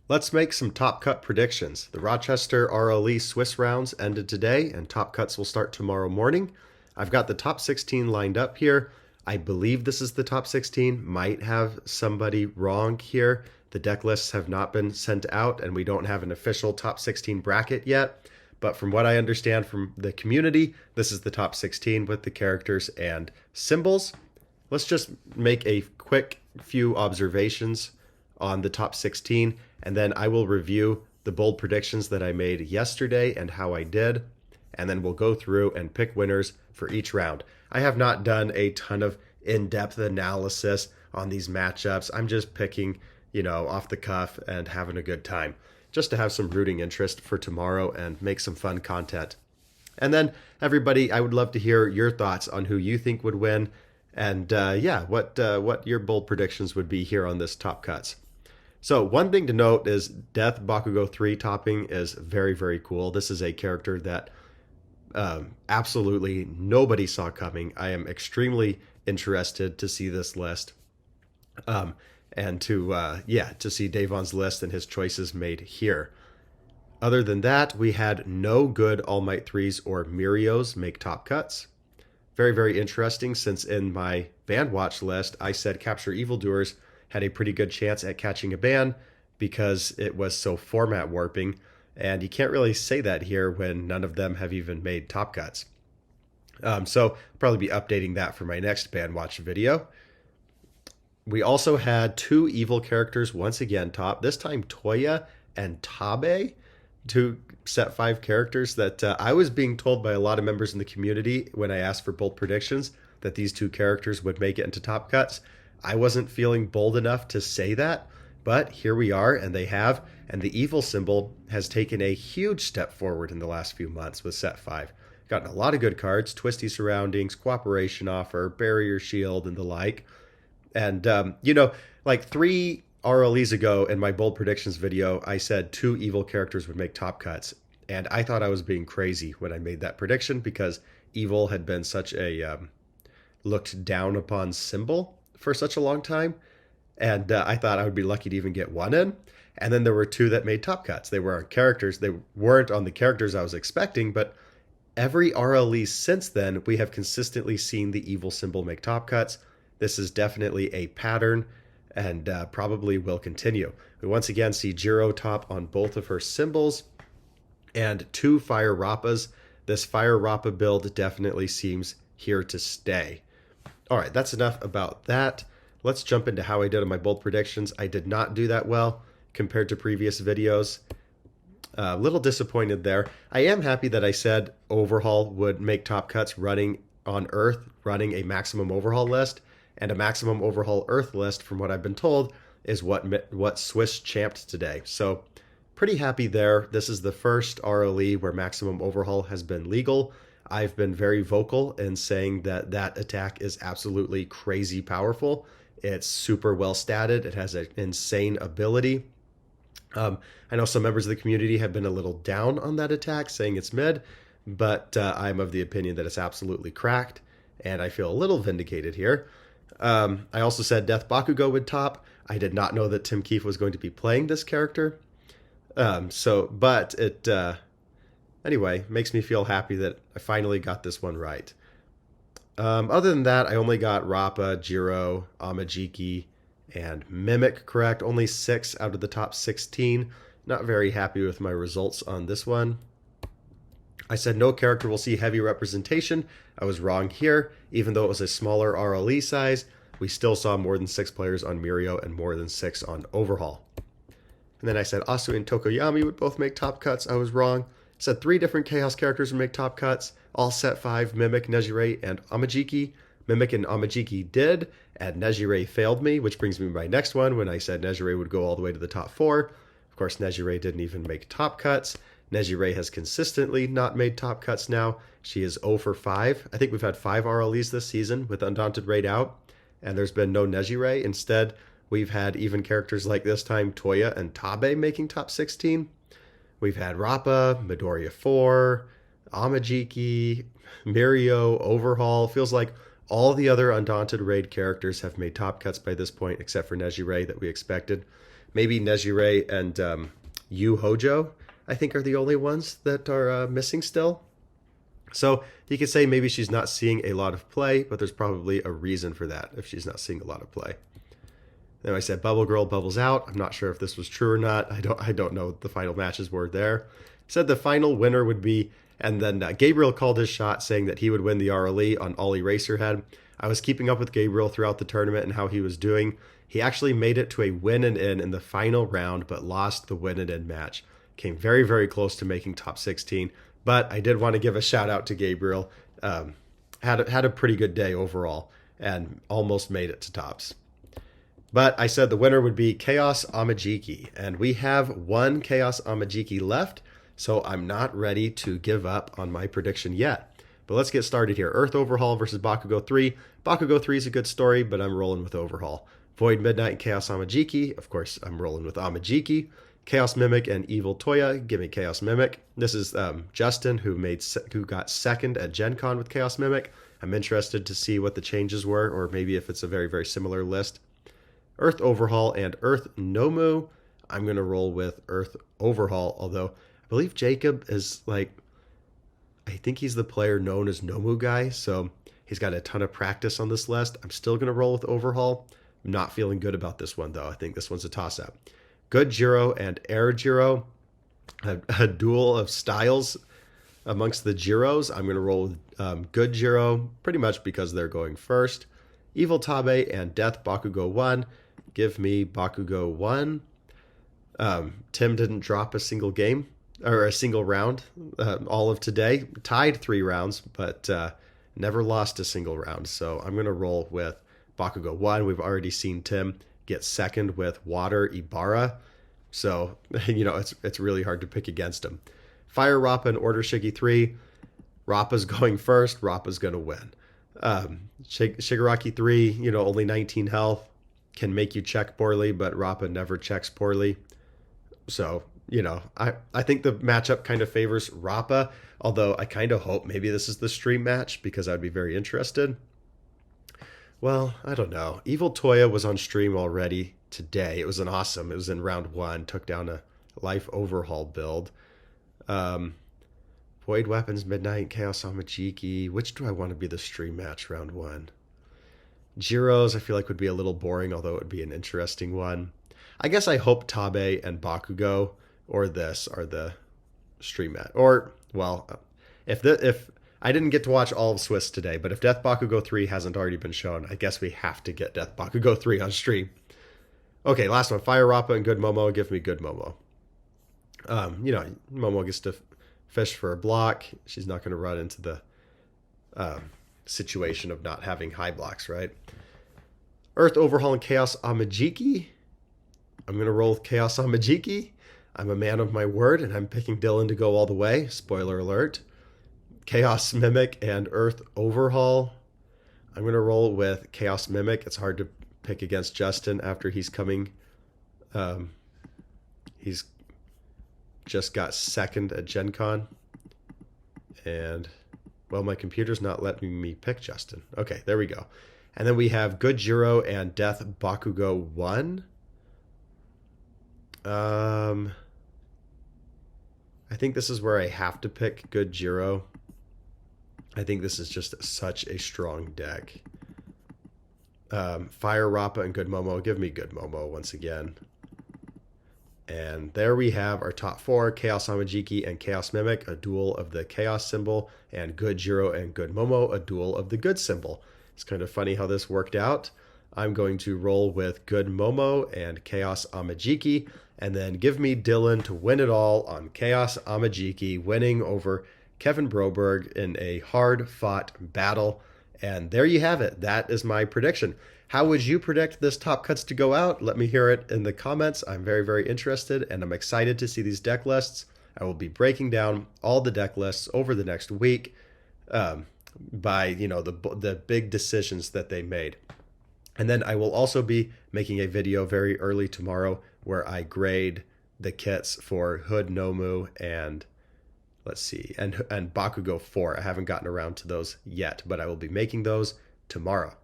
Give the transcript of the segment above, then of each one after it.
Let's make some top cut predictions. The Rochester RLE Swiss rounds ended today, and top cuts will start tomorrow morning. I've got the top 16 lined up here. I believe this is the top 16. Might have somebody wrong here. The deck lists have not been sent out, and we don't have an official top 16 bracket yet. But from what I understand from the community, this is the top 16 with the characters and symbols. Let's just make a quick few observations on the top 16, and then I will review the bold predictions that I made yesterday and how I did, and then we'll go through and pick winners for each round. I have not done a ton of in-depth analysis on these matchups. I'm just picking, off the cuff and having a good time, just to have some rooting interest for tomorrow and make some fun content. And then, everybody, I would love to hear your thoughts on who you think would win, and what your bold predictions would be here on this Top Cuts. So one thing to note is Death Bakugo 3 topping is very, very cool. This is a character that absolutely nobody saw coming. I am extremely interested to see this list, and to see Davon's list and his choices made here. Other than that, we had no good All Might 3s or Mirios make top cuts. Very, very interesting, since in my band watch list, I said Capture Evildoers had a pretty good chance at catching a ban because it was so format warping, and you can't really say that here when none of them have even made top cuts. So I'll probably be updating that for my next band watch video. We also had two evil characters once again top, this time Toya and Tabe, two set 5 characters that I was being told by a lot of members in the community when I asked for bold predictions that these two characters would make it into top cuts. I wasn't feeling bold enough to say that, but here we are, and they have, and the evil symbol has taken a huge step forward in the last few months with set 5. Gotten a lot of good cards, Twisty Surroundings, Cooperation Offer, Barrier Shield, and the like. And, like 3 RLEs ago in my bold predictions video, I said 2 evil characters would make top cuts, and I thought I was being crazy when I made that prediction because evil had been such a looked down upon symbol for such a long time, and I thought I would be lucky to even get one in. And then there were 2 that made top cuts. They were on characters. They weren't on the characters I was expecting, but every RLE since then, we have consistently seen the evil symbol make top cuts. This is definitely a pattern, and probably will continue. We once again see Jiro top on both of her symbols, and 2 Fire Rappas. This Fire Rappa build definitely seems here to stay. All right, that's enough about that. Let's jump into how I did on my bold predictions. I did not do that well compared to previous videos. A little disappointed there. I am happy that I said Overhaul would make top cuts running on Earth, running a maximum overhaul list. And a maximum overhaul Earth list, from what I've been told, is what Swiss champed today. So pretty happy there. This is the first RLE where maximum overhaul has been legal. I've been very vocal in saying that that attack is absolutely crazy powerful. It's super well statted. It has an insane ability. I know some members of the community have been a little down on that attack, saying it's mid, but I'm of the opinion that it's absolutely cracked, and I feel a little vindicated here. I also said Death Bakugo would top. I did not know that Tim Keefe was going to be playing this character. Anyway, makes me feel happy that I finally got this one right. Other than that, I only got Rappa, Jiro, Amajiki, and Mimic correct. Only 6 out of the top 16. Not very happy with my results on this one. I said no character will see heavy representation. I was wrong here. Even though it was a smaller RLE size, we still saw more than 6 players on Mirio and more than 6 on Overhaul. And then I said Asu and Tokoyami would both make top cuts. I was wrong. I said 3 different Chaos characters would make top cuts. All set 5, Mimic, Nejire, and Amajiki. Mimic and Amajiki did, and Nejire failed me, which brings me to my next one when I said Nejire would go all the way to the top 4. Of course, Nejire didn't even make top cuts. Nejire has consistently not made top cuts now. She is 0 for 5. I think we've had 5 RLEs this season with Undaunted Raid out, and there's been no Nejire. Instead, we've had even characters like this time Toya and Tabe making top 16. We've had Rappa, Midoriya 4, Amajiki, Mirio, Overhaul. Feels like all the other Undaunted Raid characters have made top cuts by this point, except for Nejire that we expected. Maybe Nejire and Yu Hojo, I think, are the only ones that are missing still. So you could say maybe she's not seeing a lot of play, but there's probably a reason for that if she's not seeing a lot of play. Then I said Bubble Girl bubbles out. I'm not sure if this was true or not. I don't know what the final matches were there. Said the final winner would be, and then Gabriel called his shot saying that he would win the RLE on Ollie Racerhead. I was keeping up with Gabriel throughout the tournament and how he was doing. He actually made it to a win and in the final round, but lost the win and in match. Came very, very close to making top 16, but I did want to give a shout out to Gabriel. Had a pretty good day overall and almost made it to tops. But I said the winner would be Chaos Amajiki, and we have one Chaos Amajiki left, so I'm not ready to give up on my prediction yet. But let's get started here. Earth Overhaul versus Bakugo 3. Bakugo 3 is a good story, but I'm rolling with Overhaul. Void Midnight and Chaos Amajiki. Of course, I'm rolling with Amajiki. Chaos Mimic and Evil Toya. Give me Chaos Mimic. This is Justin, who got second at Gen Con with Chaos Mimic. I'm interested to see what the changes were, or maybe if it's a very, very similar list. Earth Overhaul and Earth Nomu. I'm going to roll with Earth Overhaul, although I believe Jacob is I think he's the player known as Nomu Guy, so he's got a ton of practice on this list. I'm still going to roll with Overhaul. I'm not feeling good about this one, though. I think this one's a toss-up. Good Jiro and Air Jiro. A duel of styles amongst the Jiros. I'm going to roll with Good Jiro, pretty much because they're going first. Evil Tabe and Death Bakugo 1. Give me Bakugo 1. Tim didn't drop a single game, or a single round all of today. Tied 3 rounds, but never lost a single round. So I'm going to roll with Bakugo 1. We've already seen Tim get second with Water Ibarra. So, it's really hard to pick against him. Fire Rappa and Order Shiki 3. Rappa's going first. Rappa's going to win. Shigaraki 3, only 19 health. Can make you check poorly, but Rappa never checks poorly. So, I think the matchup kind of favors Rappa, although I kind of hope maybe this is the stream match because I'd be very interested. Well, I don't know. Evil Toya was on stream already today. It was it was in round 1, took down a Life Overhaul build. Void Weapons, Midnight, Chaos Amajiki. Which do I want to be the stream match round 1? Jiro's I feel like would be a little boring, although it would be an interesting one. I guess I hope Tabe and Bakugo or this are the stream match. Or, well, if I didn't get to watch all of Swiss today, but if Death Bakugo 3 hasn't already been shown, I guess we have to get Death Bakugo 3 on stream. Okay, last one. Fire Rappa and Good Momo. Give me Good Momo. Momo gets to fish for a block. She's not going to run into the situation of not having high blocks, right? Earth Overhaul and Chaos Amajiki. I'm going to roll with Chaos Amajiki. I'm a man of my word, and I'm picking Dylan to go all the way. Spoiler alert. Chaos Mimic and Earth Overhaul. I'm going to roll with Chaos Mimic. It's hard to pick against Justin after he's coming. He's just got second at Gen Con. And, well, my computer's not letting me pick Justin. Okay, there we go. And then we have Good Jiro and Death Bakugo 1. I think this is where I have to pick Good Jiro. I think this is just such a strong deck. Fire Rappa and Good Momo. Give me Good Momo once again. And there we have our top 4, Chaos Amajiki and Chaos Mimic, a duel of the Chaos symbol, and Good Jiro and Good Momo, a duel of the Good symbol. It's kind of funny how this worked out. I'm going to roll with Good Momo and Chaos Amajiki, and then give me Dylan to win it all on Chaos Amajiki, winning over Kevin Broberg in a hard-fought battle. And there you have it. That is my prediction. How would you predict this top cuts to go out? Let me hear it in the comments. I'm very, very interested, and I'm excited to see these deck lists. I will be breaking down all the deck lists over the next week by, the big decisions that they made. And then I will also be making a video very early tomorrow where I grade the kits for Hood Nomu and and Bakugo 4. I haven't gotten around to those yet, but I will be making those tomorrow.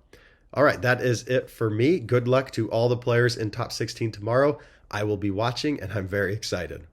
All right, that is it for me. Good luck to all the players in top 16 tomorrow. I will be watching, and I'm very excited.